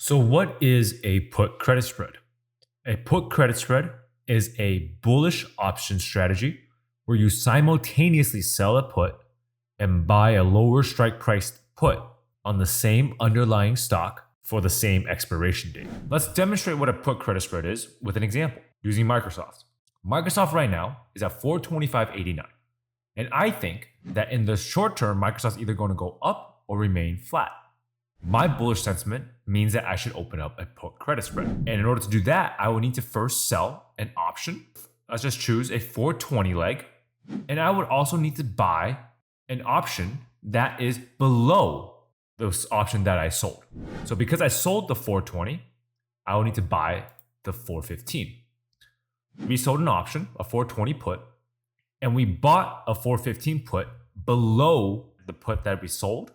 So what is a put credit spread? A put credit spread is a bullish option strategy where you simultaneously sell a put and buy a lower strike priced put on the same underlying stock for the same expiration date. Let's demonstrate what a put credit spread is with an example using Microsoft. Microsoft right now is at 425.89. And I think that in the short term, Microsoft's either going to go up or remain flat. My bullish sentiment means that I should open up a put credit spread. And in order to do that, I will need to first sell an option. Let's just choose a 420 leg. And I would also need to buy an option that is below the option that I sold. So because I sold the 420, I will need to buy the 415. We sold an option, a 420 put, and we bought a 415 put below the put that we sold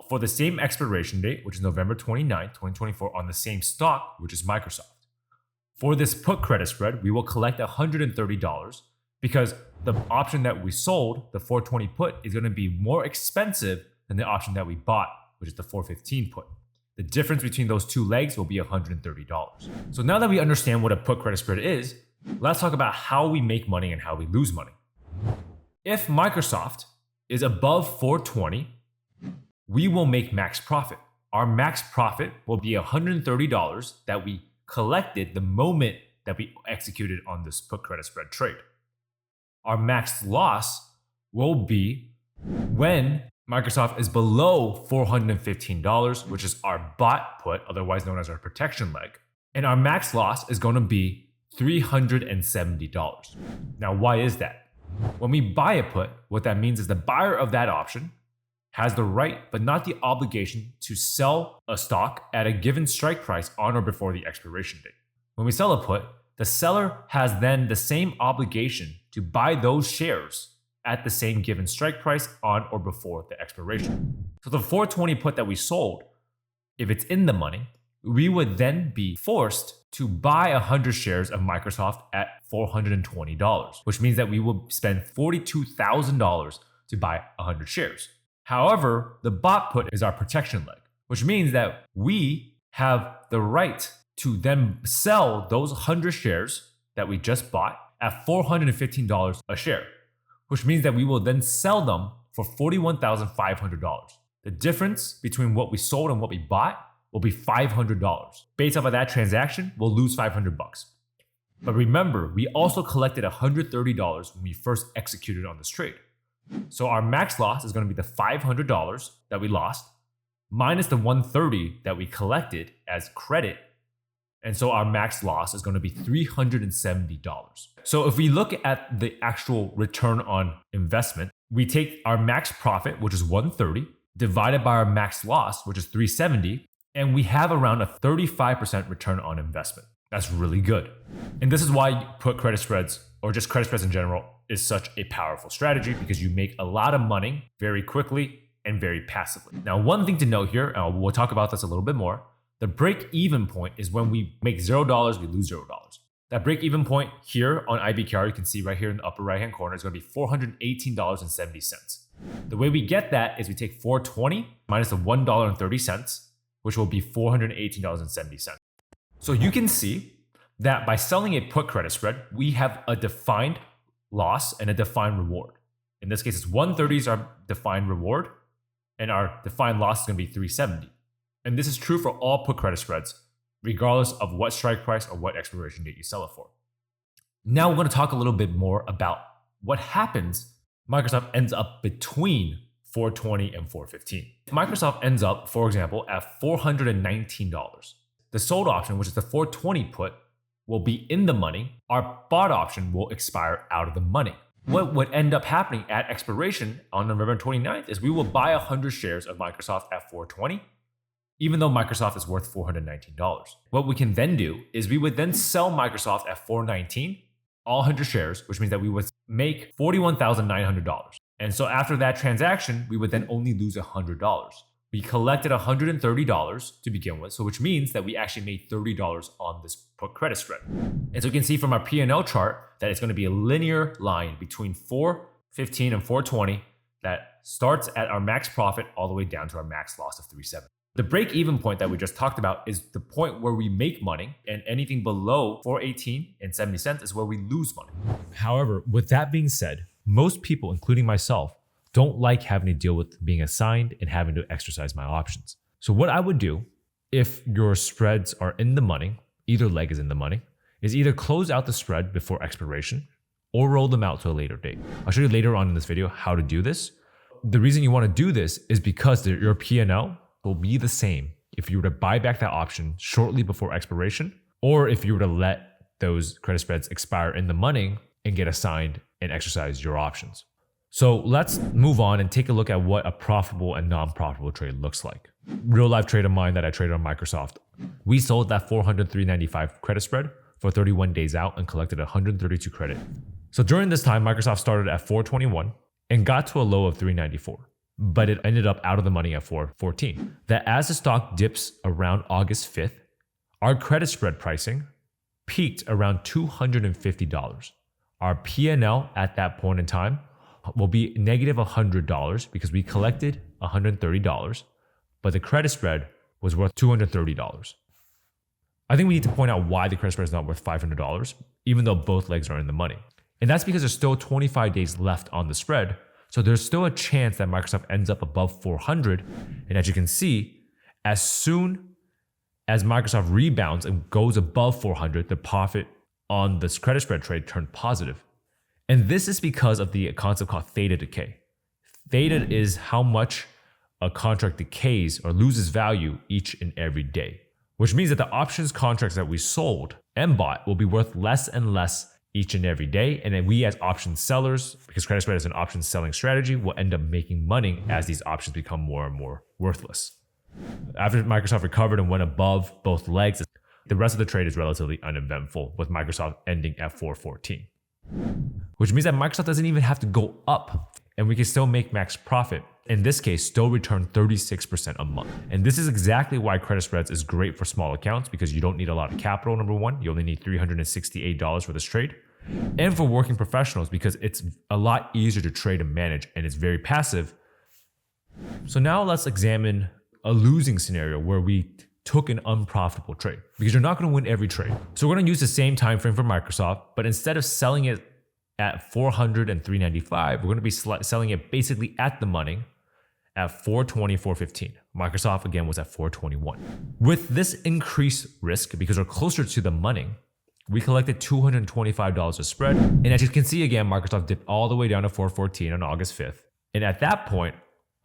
for the same expiration date, which is November 29, 2024, on the same stock, which is Microsoft. For this put credit spread, we will collect $130 because the option that we sold, the 420 put, is going to be more expensive than the option that we bought, which is the 415 put. The difference between those two legs will be $130. So now that we understand what a put credit spread is, let's talk about how we make money and how we lose money. If Microsoft is above 420, we will make max profit. Our max profit will be $130 that we collected the moment that we executed on this put credit spread trade. Our max loss will be when Microsoft is below $415, which is our bought put, otherwise known as our protection leg. And our max loss is going to be $370. Now, why is that? When we buy a put, what that means is the buyer of that option has the right, but not the obligation, to sell a stock at a given strike price on or before the expiration date. When we sell a put, the seller has then the same obligation to buy those shares at the same given strike price on or before the expiration. So the 420 put that we sold, if it's in the money, we would then be forced to buy 100 shares of Microsoft at $420, which means that we will spend $42,000 to buy 100 shares. However, the bought put is our protection leg, which means that we have the right to then sell those 100 shares that we just bought at $415 a share, which means that we will then sell them for $41,500. The difference between what we sold and what we bought will be $500. Based off of that transaction, we'll lose $500. But remember, we also collected $130 when we first executed on this trade. So our max loss is going to be the $500 that we lost minus the $130 that we collected as credit. And so our max loss is going to be $370. So if we look at the actual return on investment, we take our max profit, which is $130, divided by our max loss, which is $370, and we have around a 35% return on investment. That's really good. And this is why put credit spreads, or just credit spreads in general, is such a powerful strategy, because you make a lot of money very quickly and very passively. Now, one thing to note here, and we'll talk about this a little bit more, the break-even point is when we make $0, we lose $0. That break-even point here on IBKR, you can see right here in the upper right-hand corner, is going to be $418.70. The way we get that is we take 420 minus the $1.30, which will be $418.70. So you can see that by selling a put credit spread, we have a defined loss and a defined reward. In this case, it's 130 is our defined reward, and our defined loss is going to be 370. And this is true for all put credit spreads, regardless of what strike price or what expiration date you sell it for. Now we're going to talk a little bit more about what happens if Microsoft ends up between 420 and 415. If Microsoft ends up, for example, at $419, the sold option, which is the 420 put, will be in the money. Our bought option will expire out of the money. What would end up happening at expiration on November 29th is we will buy 100 shares of Microsoft at 420, even though Microsoft is worth $419. What we can then do is we would then sell Microsoft at $419, all 100 shares, which means that we would make $41,900. And so after that transaction, we would then only lose $100. We collected $130 to begin with, so which means that we actually made $30 on this put credit spread. And so you can see from our P&L chart that it's going to be a linear line between 415 and 420 that starts at our max profit all the way down to our max loss of 370. The break-even point that we just talked about is the point where we make money, and anything below 4.18 and 70 cents is where we lose money. However, with that being said, most people, including myself, don't like having to deal with being assigned and having to exercise my options. So what I would do if your spreads are in the money, either leg is in the money, is either close out the spread before expiration or roll them out to a later date. I'll show you later on in this video how to do this. The reason you want to do this is because your P&L will be the same if you were to buy back that option shortly before expiration, or if you were to let those credit spreads expire in the money and get assigned and exercise your options. So let's move on and take a look at what a profitable and non-profitable trade looks like. Real life trade of mine that I traded on Microsoft. We sold that 403.95 credit spread for 31 days out and collected 132 credit. So during this time, Microsoft started at 421 and got to a low of 394. But it ended up out of the money at 414. That as the stock dips around August 5th, our credit spread pricing peaked around $250. Our P&L at that point in time will be negative $100 because we collected $130, but the credit spread was worth $230. I think we need to point out why the credit spread is not worth $500, even though both legs are in the money. And that's because there's still 25 days left on the spread. So there's still a chance that Microsoft ends up above 400. And as you can see, as soon as Microsoft rebounds and goes above 400, the profit on this credit spread trade turned positive. And this is because of the concept called theta decay. Theta is how much a contract decays or loses value each and every day, which means that the options contracts that we sold and bought will be worth less and less each and every day. And then we as option sellers, because credit spread is an option selling strategy, will end up making money as these options become more and more worthless. After Microsoft recovered and went above both legs, the rest of the trade is relatively uneventful, with Microsoft ending at 414. Which means that Microsoft doesn't even have to go up and we can still make max profit. In this case, still return 36% a month. And this is exactly why credit spreads is great for small accounts, because you don't need a lot of capital, number one. You only need $368 for this trade. And for working professionals, because it's a lot easier to trade and manage and it's very passive. So now let's examine a losing scenario where we took an unprofitable trade, because you're not going to win every trade. So we're going to use the same time frame for Microsoft, but instead of selling it at 400 and 395, we're going to be selling it basically at the money at 420, 415. Microsoft again was at 421. With this increased risk, because we're closer to the money, we collected $225 a spread. And as you can see again, Microsoft dipped all the way down to 414 on August 5th. And at that point,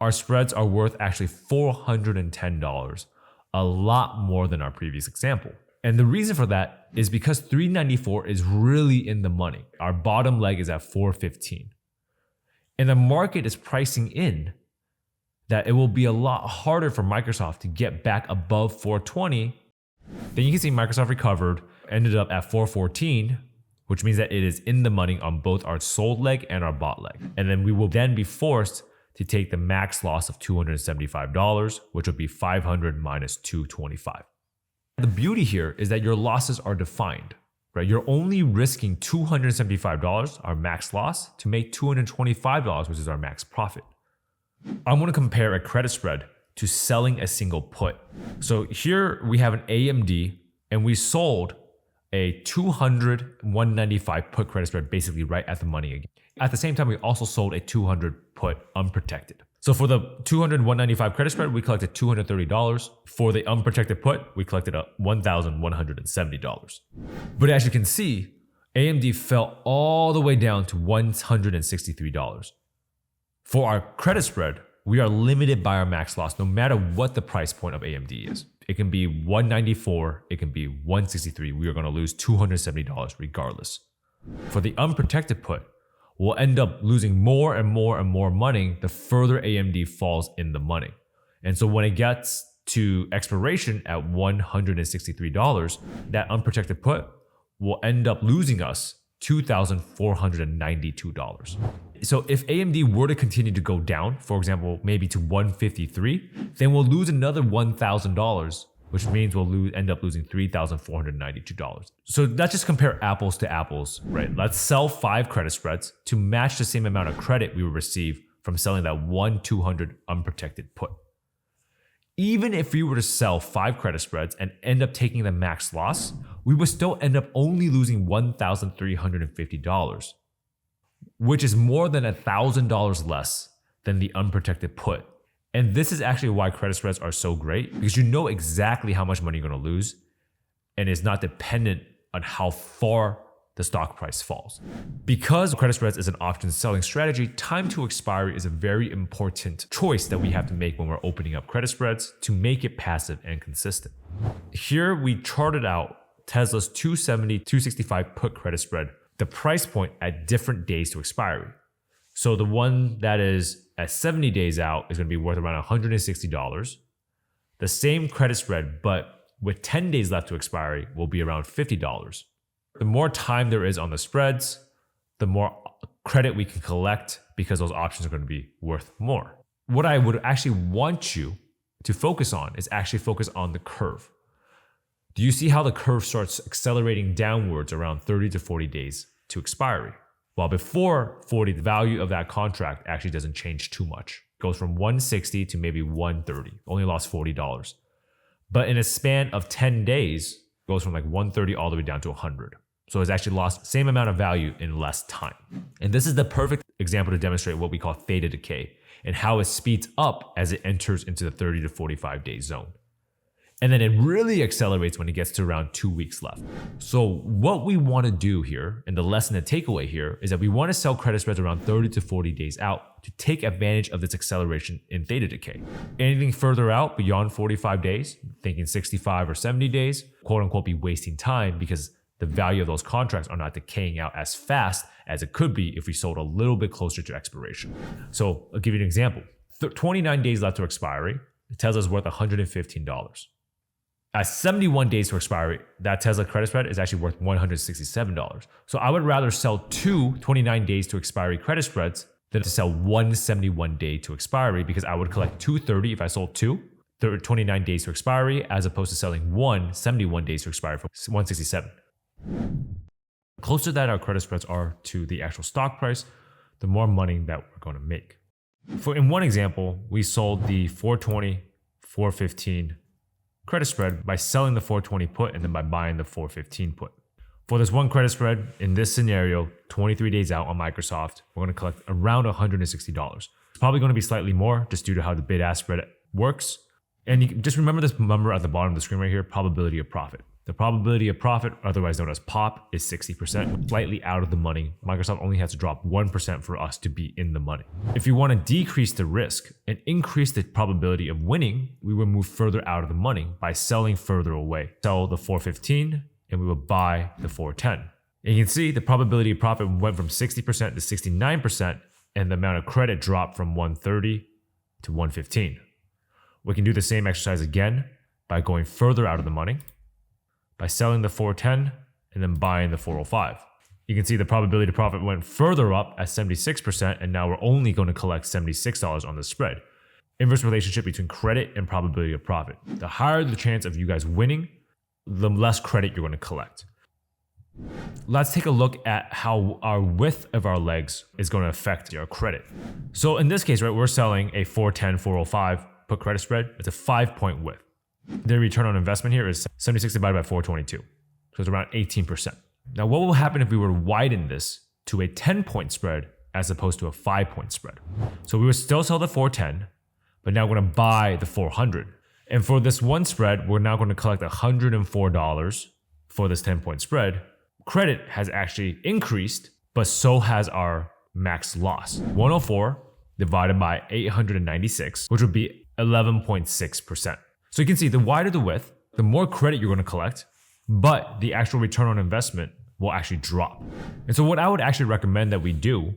our spreads are worth actually $410, a lot more than our previous example. And the reason for that is because 394 is really in the money. Our bottom leg is at 415. And the market is pricing in that it will be a lot harder for Microsoft to get back above 420. Then you can see Microsoft recovered, ended up at 414, which means that it is in the money on both our sold leg and our bought leg. And then we will then be forced to take the max loss of $275, which would be 500 minus 225. The beauty here is that your losses are defined, right? You're only risking $275, our max loss, to make $225, which is our max profit. I'm going to compare a credit spread to selling a single put. So here we have an AMD and we sold a 200 195 put credit spread basically right at the money again. At the same time, we also sold a 200 put unprotected. So for the 200 195 credit spread, we collected $230. For the unprotected put, we collected $1,170. But as you can see, AMD fell all the way down to $163. For our credit spread, we are limited by our max loss no matter what the price point of AMD is. It can be $194, it can be $163. We are going to lose $270 regardless. For the unprotected put, we'll end up losing more and more and more money the further AMD falls in the money. And so when it gets to expiration at $163, that unprotected put will end up losing us $2,492. So if AMD were to continue to go down, for example, maybe to 153, then we'll lose another $1,000, which means we'll end up losing $3,492. So let's just compare apples to apples, right? Let's sell 5 credit spreads to match the same amount of credit we will receive from selling that 200 unprotected put. Even if we were to sell 5 credit spreads and end up taking the max loss, we would still end up only losing $1,350, which is more than $1,000 less than the unprotected put. And this is actually why credit spreads are so great, because you know exactly how much money you're going to lose, and it's not dependent on how far the stock price falls. Because credit spreads is an option selling strategy, time to expiry is a very important choice that we have to make when we're opening up credit spreads to make it passive and consistent. Here we charted out Tesla's 270, 265 put credit spread, the price point at different days to expiry. So the one that is at 70 days out is going to be worth around $160. The same credit spread, but with 10 days left to expiry, will be around $50. The more time there is on the spreads, the more credit we can collect because those options are going to be worth more. What I would actually want you to focus on is actually focus on the curve. Do you see how the curve starts accelerating downwards around 30 to 40 days to expiry? While before 40, the value of that contract actually doesn't change too much. It goes from 160 to maybe 130, only lost $40. But in a span of 10 days, it goes from like 130 all the way down to 100. So it's actually lost the same amount of value in less time. And this is the perfect example to demonstrate what we call theta decay and how it speeds up as it enters into the 30 to 45 day zone. And then it really accelerates when it gets to around 2 weeks left. So what we want to do here, and the lesson and takeaway here, is that we want to sell credit spreads around 30 to 40 days out to take advantage of this acceleration in theta decay. Anything further out beyond 45 days, thinking 65 or 70 days, quote unquote, be wasting time because the value of those contracts are not decaying out as fast as it could be if we sold a little bit closer to expiration. So I'll give you an example. 29 days left to expiry, Tesla's worth $115. At 71 days to expiry, that Tesla credit spread is actually worth $167. So I would rather sell 2 29 days to expiry credit spreads than to sell 1 71 day to expiry, because I would collect $230 if I sold 2 29 days to expiry, as opposed to selling 1 71 days to expiry for $167. The closer that our credit spreads are to the actual stock price, the more money that we're going to make. In one example, we sold the 420, 415 credit spread by selling the 420 put and then by buying the 415 put. For this one credit spread, in this scenario, 23 days out on Microsoft, we're going to collect around $160. It's probably going to be slightly more just due to how the bid-ask spread works. And you can just remember this number at the bottom of the screen right here, probability of profit. The probability of profit, otherwise known as POP, is 60%, slightly out of the money. Microsoft only has to drop 1% for us to be in the money. If you want to decrease the risk and increase the probability of winning, we will move further out of the money by selling further away. Sell the 415 and we will buy the 410. And you can see the probability of profit went from 60% to 69%, and the amount of credit dropped from 130 to 115. We can do the same exercise again by going further out of the money, by selling the 410 and then buying the 405. You can see the probability of profit went further up at 76%, and now we're only going to collect $76 on the spread. Inverse relationship between credit and probability of profit. The higher the chance of you guys winning, the less credit you're going to collect. Let's take a look at how our width of our legs is going to affect your credit. So in this case, right, we're selling a 410, 405 put credit spread. It's a 5-point width. The return on investment here is 76 divided by 422. So it's around 18%. Now, what will happen if we were to widen this to a 10-point spread as opposed to a 5-point spread? So we would still sell the 410, but now we're going to buy the 400. And for this one spread, we're now going to collect $104 for this 10-point spread. Credit has actually increased, but so has our max loss. 104 divided by 896, which would be 11.6%. So you can see the wider the width, the more credit you're going to collect, but the actual return on investment will actually drop. And so what I would actually recommend that we do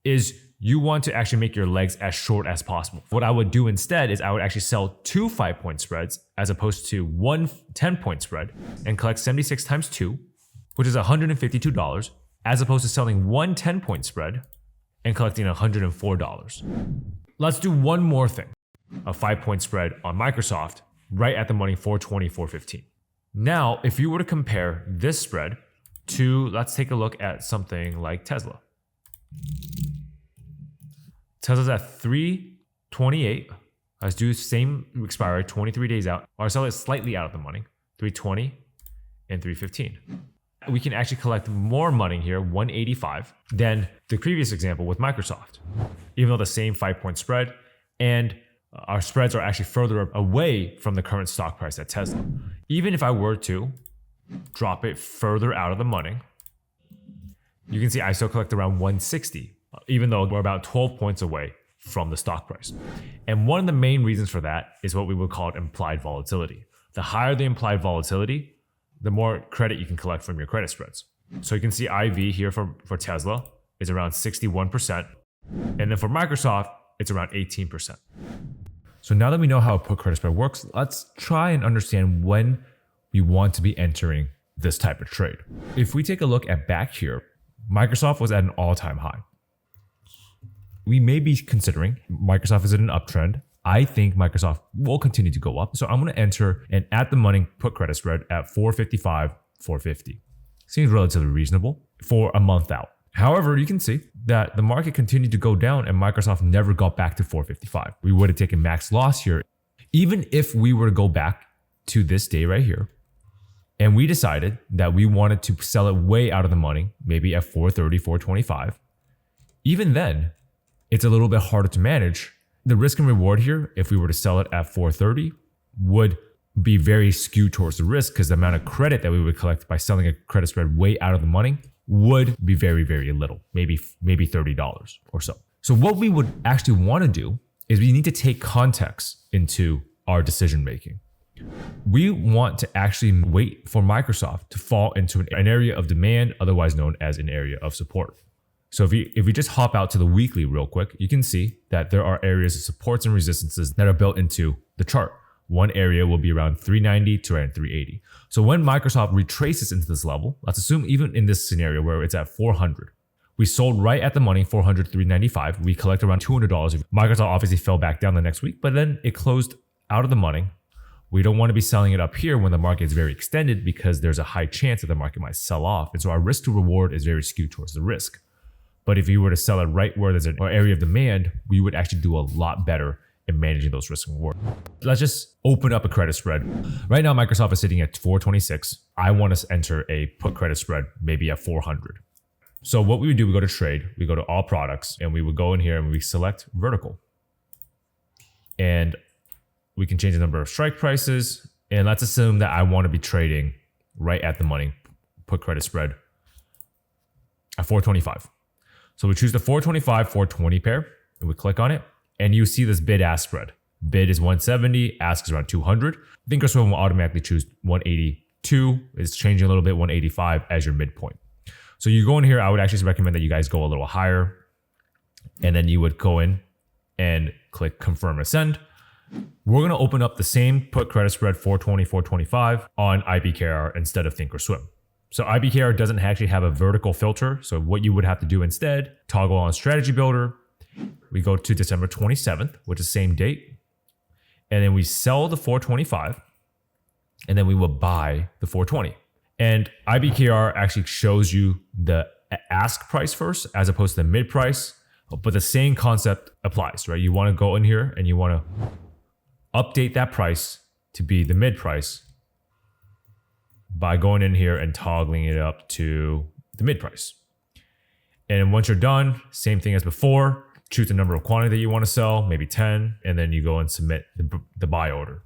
is you want to actually make your legs as short as possible. What I would do instead is I would actually sell 2 5-point spreads as opposed to 1 10-point spread and collect 76 times 2, which is $152, as opposed to selling 1 10-point spread and collecting $104. Let's do one more thing. A 5-point spread on Microsoft, right at the money, 420, 415. Now, if you were to compare this spread to, let's take a look at something like Tesla. Tesla's at 328. Let's do same expiry, 23 days out. Or sell it slightly out of the money, 320 and 315. We can actually collect more money here, 185, than the previous example with Microsoft, even though the same 5-point spread, and our spreads are actually further away from the current stock price at Tesla. Even if I were to drop it further out of the money, you can see I still collect around 160, even though we're about 12 points away from the stock price. And one of the main reasons for that is what we would call implied volatility. The higher the implied volatility, the more credit you can collect from your credit spreads. So you can see IV here for Tesla is around 61%. And then for Microsoft, it's around 18%. So now that we know how a put credit spread works, let's try and understand when we want to be entering this type of trade. If we take a look at back here, Microsoft was at an all-time high. We may be considering Microsoft is in an uptrend. I think Microsoft will continue to go up. So I'm going to enter an at the money put credit spread at 455, 450. Seems relatively reasonable for a month out. However, you can see that the market continued to go down and Microsoft never got back to 455. We would have taken max loss here. Even if we were to go back to this day right here, and we decided that we wanted to sell it way out of the money, maybe at 430, 425, even then, it's a little bit harder to manage. The risk and reward here, if we were to sell it at 430, would be very skewed towards the risk because the amount of credit that we would collect by selling a credit spread way out of the money would be very, very little, maybe $30 or so. So what we would actually want to do is we need to take context into our decision making. We want to actually wait for Microsoft to fall into an area of demand, otherwise known as an area of support. So if we just hop out to the weekly real quick, you can see that there are areas of supports and resistances that are built into the chart. One area will be around 390 to around 380. So when Microsoft retraces into this level, let's assume even in this scenario where it's at 400, we sold right at the money, 400, 395. We collect around $200. Microsoft obviously fell back down the next week, but then it closed out of the money. We don't want to be selling it up here when the market is very extended because there's a high chance that the market might sell off. And so our risk to reward is very skewed towards the risk. But if you were to sell it right where there's an area of demand, we would actually do a lot better in managing those risks and rewards. Let's just open up a credit spread. Right now, Microsoft is sitting at 426. I want to enter a put credit spread, maybe at 400. So what we would do, we go to trade, we go to all products, and we would go in here and we select vertical. And we can change the number of strike prices. And let's assume that I want to be trading right at the money, put credit spread at 425. So we choose the 425, 420 pair, and we click on it. And you see this bid-ask spread. Bid is 170, ask is around 200. Thinkorswim will automatically choose 182. It's changing a little bit, 185 as your midpoint. So you go in here, I would actually recommend that you guys go a little higher. And then you would go in and click confirm or send. We're going to open up the same put credit spread 420, 425 on IBKR instead of Thinkorswim. So IBKR doesn't actually have a vertical filter. So what you would have to do instead, toggle on strategy builder. We go to December 27th, which is the same date. And then we sell the 425 and then we will buy the 420. And IBKR actually shows you the ask price first as opposed to the mid price, but the same concept applies, right? You want to go in here and you want to update that price to be the mid price by going in here and toggling it up to the mid price. And once you're done, same thing as before, choose the number of quantity that you want to sell, maybe 10, and then you go and submit the buy order.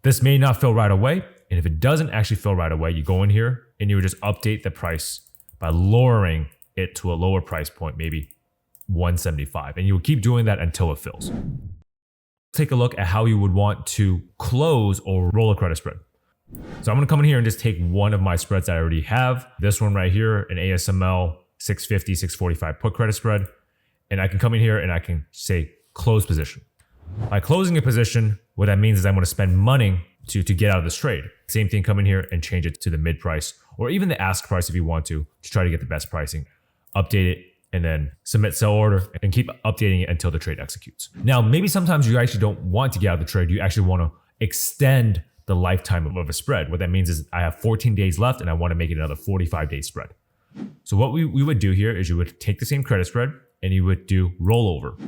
This may not fill right away. And if it doesn't actually fill right away, you go in here and you would just update the price by lowering it to a lower price point, maybe 175. And you will keep doing that until it fills. Take a look at how you would want to close or roll a credit spread. So I'm going to come in here and just take one of my spreads that I already have. This one right here, an ASML 650, 645 put credit spread. And I can come in here and I can say close position. By closing a position, what that means is I'm going to spend money to get out of this trade. Same thing, come in here and change it to the mid price or even the ask price if you want to try to get the best pricing. Update it and then submit sell order and keep updating it until the trade executes. Now, maybe sometimes you actually don't want to get out of the trade. You actually want to extend the lifetime of a spread. What that means is I have 14 days left and I want to make it another 45-day spread. So what we would do here is you would take the same credit spread and you would do rollover.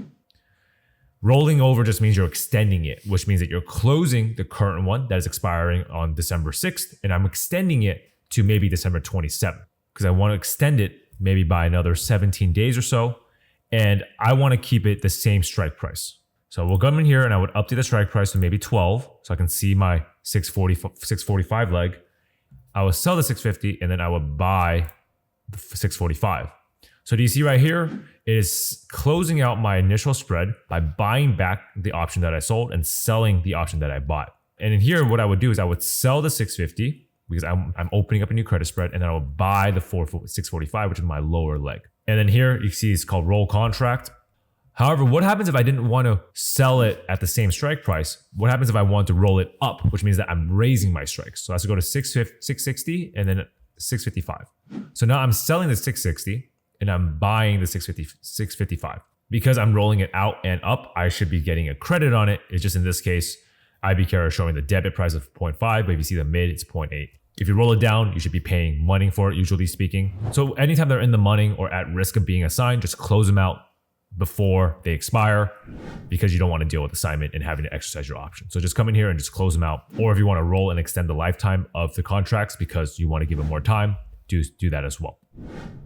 Rolling over just means you're extending it, which means that you're closing the current one that is expiring on December 6th, and I'm extending it to maybe December 27th because I want to extend it maybe by another 17 days or so, and I want to keep it the same strike price. So we'll come in here and I would update the strike price to maybe 12 so I can see my 645 leg. I will sell the 650 and then I would buy the 645. So do you see right here, it is closing out my initial spread by buying back the option that I sold and selling the option that I bought. And in here, what I would do is I would sell the 650 because I'm opening up a new credit spread, and then I will buy the 645, which is my lower leg. And then here you see it's called roll contract. However, what happens if I didn't want to sell it at the same strike price? What happens if I want to roll it up, which means that I'm raising my strikes? So I have to go to 660 and then 655. So now I'm selling the 660 and I'm buying the 655. Because I'm rolling it out and up, I should be getting a credit on it. It's just in this case, IBKR is showing the debit price of 0.5, but if you see the mid, it's 0.8. If you roll it down, you should be paying money for it, usually speaking. So anytime they're in the money or at risk of being assigned, just close them out before they expire because you don't want to deal with assignment and having to exercise your option. So just come in here and just close them out. Or if you want to roll and extend the lifetime of the contracts because you want to give them more time, do that as well.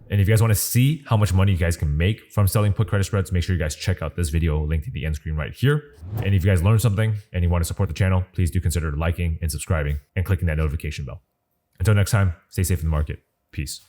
And if you guys want to see how much money you guys can make from selling put credit spreads, make sure you guys check out this video linked at the end screen right here. And if you guys learned something and you want to support the channel, please do consider liking and subscribing and clicking that notification bell. Until next time, stay safe in the market. Peace.